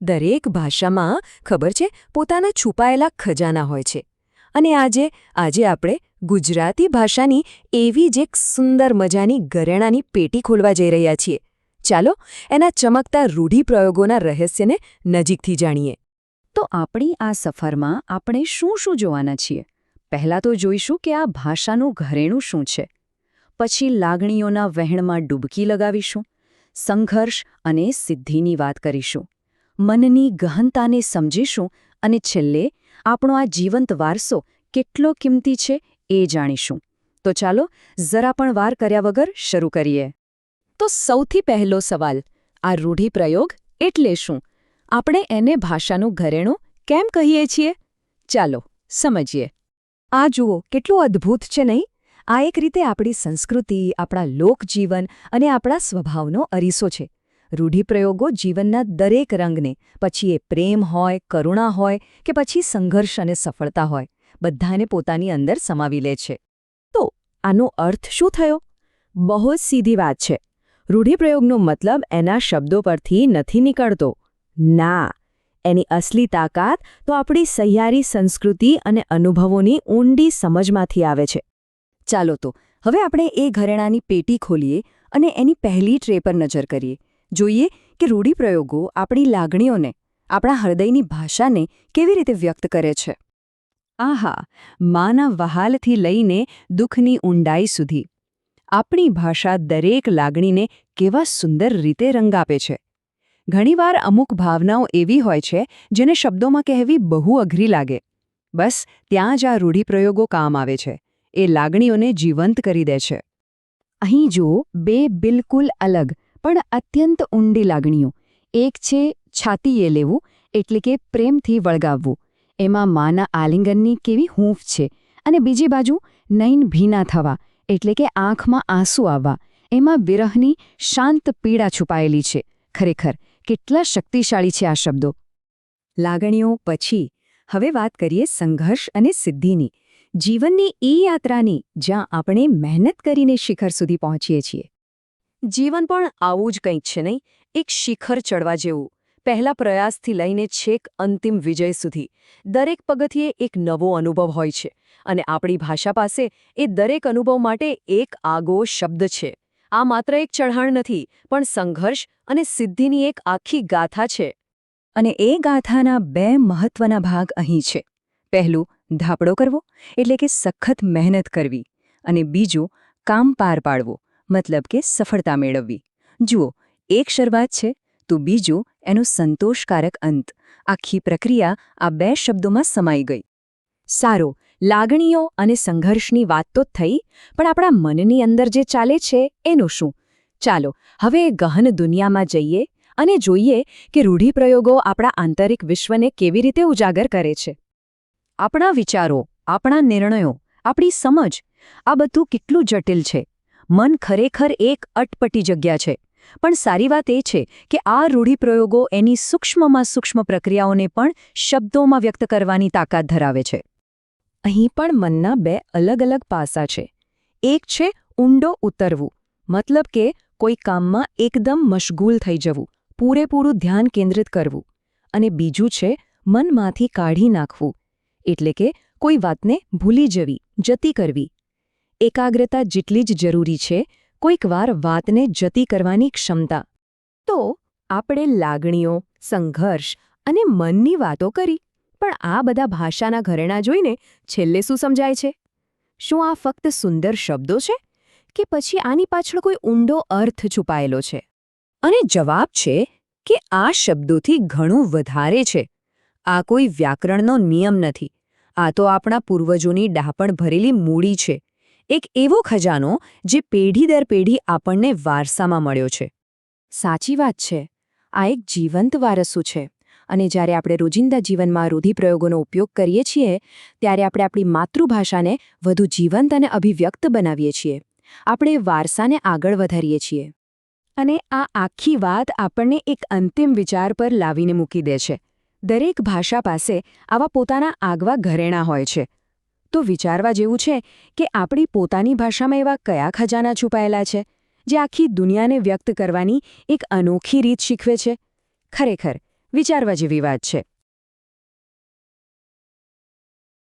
દરેક ભાષામાં ખબર છે પોતાના છુપાયેલા ખજાના હોય છે. અને આજે આપણે ગુજરાતી ભાષાની એવી જ એક સુંદર મજાની ઘરેણાની પેટી ખોલવા જઈ રહ્યા છીએ. ચાલો એના ચમકતા રૂઢિપ્રયોગોના રહસ્યને નજીકથી જાણીએ. તો આપણી આ સફરમાં આપણે શું શું જોવાના છીએ? પહેલાં તો જોઈશું કે આ ભાષાનું ઘરેણું શું છે. પછી લાગણીઓના વહેણમાં ડૂબકી લગાવીશું, સંઘર્ષ અને સિદ્ધિની વાત કરીશું, મનની ગહનતાને સમજીશું અને છેલ્લે આપણો આ જીવંત વારસો કેટલો કિંમતી છે એ જાણીશું. તો ચાલો જરા પણ વાર કર્યા વગર શરૂ કરીએ. તો સૌથી પહેલો સવાલ, આ રૂઢિપ્રયોગ એટલે શું? આપણે એને ભાષાનું ઘરેણું કેમ કહીએ છીએ? ચાલો સમજીએ. આ જુઓ કેટલું અદ્ભુત છે નહીં? આ એક રીતે આપણી સંસ્કૃતિ, આપણા લોકજીવન અને આપણા સ્વભાવનો અરીસો છે. રૂઢિપ્રયોગો જીવનના દરેક રંગને, પછી એ પ્રેમ હોય, કરુણા હોય કે પછી સંઘર્ષ અને સફળતા હોય, બધાને પોતાની અંદર સમાવી લે છે. તો આનો અર્થ શું થયો? બહુ જ સીધી વાત છે. રૂઢિપ્રયોગનો મતલબ એના શબ્દો પરથી નથી નીકળતો. ના, એની અસલી તાકાત તો આપણી સહિયારી સંસ્કૃતિ અને અનુભવોની ઊંડી સમજમાંથી આવે છે. ચાલો તો હવે આપણે એ ઘરેણાની પેટી ખોલીએ અને એની પહેલી ટ્રે પર નજર કરીએ. જોઈએ કે રૂઢિપ્રયોગો આપણી લાગણીઓને, આપણા હૃદયની ભાષાને કેવી રીતે વ્યક્ત કરે છે. આહા, માના વહાલથી લઈને દુઃખની ઊંડાઈ સુધી આપણી ભાષા દરેક લાગણીને કેવા સુંદર રીતે રંગ આપે છે. ઘણીવાર અમુક ભાવનાઓ એવી હોય છે જેને શબ્દોમાં કહેવી બહુ અઘરી લાગે. બસ ત્યાં જ આ રૂઢિપ્રયોગો કામ આવે છે. એ લાગણીઓને જીવંત કરી દે છે. અહીં જુઓ બે બિલકુલ અલગ પણ અત્યંત ઊંડી લાગણીઓ. એક છે છાતીએ લેવું, એટલે કે પ્રેમથી વળગાવવું. એમાં માના આલિંગનની કેવી હૂંફ છે. અને બીજી બાજુ નયન ભીના થવા, એટલે કે આંખમાં આંસુ આવવા. એમાં વિરહની શાંત પીડા છુપાયેલી છે. ખરેખર કેટલા શક્તિશાળી છે આ શબ્દો. લાગણીઓ પછી હવે વાત કરીએ સંઘર્ષ અને સિદ્ધિની. જીવનની એ યાત્રાની જ્યાં આપણે મહેનત કરીને શિખર સુધી પહોંચીએ છીએ. જીવન પણ આવું જ કંઈક છે નહીં? એક શિખર ચડવા જેવું. પહેલા પ્રયાસથી લઈને છેક અંતિમ વિજય સુધી દરેક પગથિયે એક નવો અનુભવ હોય છે. અને આપણી ભાષા પાસે એ દરેક અનુભવ માટે એક આગવો શબ્દ છે. આ માત્ર એક ચઢાણ નથી, પણ સંઘર્ષ અને સિદ્ધિની એક આખી ગાથા છે. અને એ ગાથાના બે મહત્વના ભાગ અહીં છે. પહેલું, ધાપડો કરવો, એટલે કે સખત મહેનત કરવી. અને બીજું, કામ પાર પાડવું, મતલબ કે સફળતા મેળવવી. જુઓ, એક શરૂઆત છે તો બીજું એનો સંતોષકારક અંત. આખી પ્રક્રિયા આ બે શબ્દોમાં સમાઈ ગઈ. સારો, લાગણીઓ અને સંઘર્ષની વાત તો થઈ, પણ આપણા મનની અંદર જે ચાલે છે એનું શું? ચાલો હવે ગહન દુનિયામાં જઈએ અને જોઈએ કે રૂઢિપ્રયોગો આપણા આંતરિક વિશ્વને કેવી રીતે ઉજાગર કરે છે. આપણા વિચારો, આપણા નિર્ણયો, આપણી સમજ, આ બધું કેટલું જટિલ છે. મન ખરેખર એક અટપટી જગ્યા છે. પણ સારી વાત એ છે કે આ રૂઢિપ્રયોગો એની સૂક્ષ્મમાં સૂક્ષ્મ પ્રક્રિયાઓને પણ શબ્દોમાં વ્યક્ત કરવાની તાકાત ધરાવે છે. અહીં પણ મનના બે અલગ અલગ પાસા છે. એક છે ઊંડો ઉતરવું, મતલબ કે કોઈ કામમાં એકદમ મશગુલ થઈ જવું, પૂરેપૂરું ધ્યાન કેન્દ્રિત કરવું. અને બીજું છે મનમાંથી કાઢી નાખવું, એટલે કે કોઈ વાતને ભૂલી જતી કરવી. એકાગ્રતા જેટલી જ જરૂરી છે કોઈકવાર વાતને જતી કરવાની ક્ષમતા. તો આપણે લાગણીઓ, સંઘર્ષ અને મનની વાતો કરી, પણ આ બધા ભાષાના ઘરેણા જોઈને છેલ્લે શું સમજાય છે? શું આ ફક્ત સુંદર શબ્દો છે કે પછી આની પાછળ કોઈ ઊંડો અર્થ છુપાયેલો છે? અને જવાબ છે કે આ શબ્દોથી ઘણું વધારે છે. આ કોઈ વ્યાકરણનો નિયમ નથી. આ તો આપણા પૂર્વજોની ડહાપણ ભરેલી મૂડી છે. એક એવો ખજાનો જે પેઢી દર પેઢી આપણને વારસામાં મળ્યો છે. સાચી વાત છે. આ એક જીવંત વારસો છે. અને જ્યારે આપણે રોજિંદા જીવનમાં રૂઢિપ્રયોગોનો ઉપયોગ કરીએ છીએ ત્યારે આપણે આપણી માતૃભાષાને વધુ જીવંત અને અભિવ્યક્ત બનાવીએ છીએ. આપણે વારસાને આગળ વધારીએ છીએ. અને આ આખી વાત આપણને એક અંતિમ વિચાર પર લાવીને મૂકી દે છે. દરેક ભાષા પાસે આવા પોતાના આગવા ઘરેણા હોય છે. તો વિચારવા જેવું છે કે આપણી પોતાની ભાષામાં એવા કયા ખજાના છુપાયેલા છે જે આખી દુનિયાને વ્યક્ત કરવાની એક અનોખી રીત શીખવે છે. ખરેખર વિચારવા જેવી વાત છે.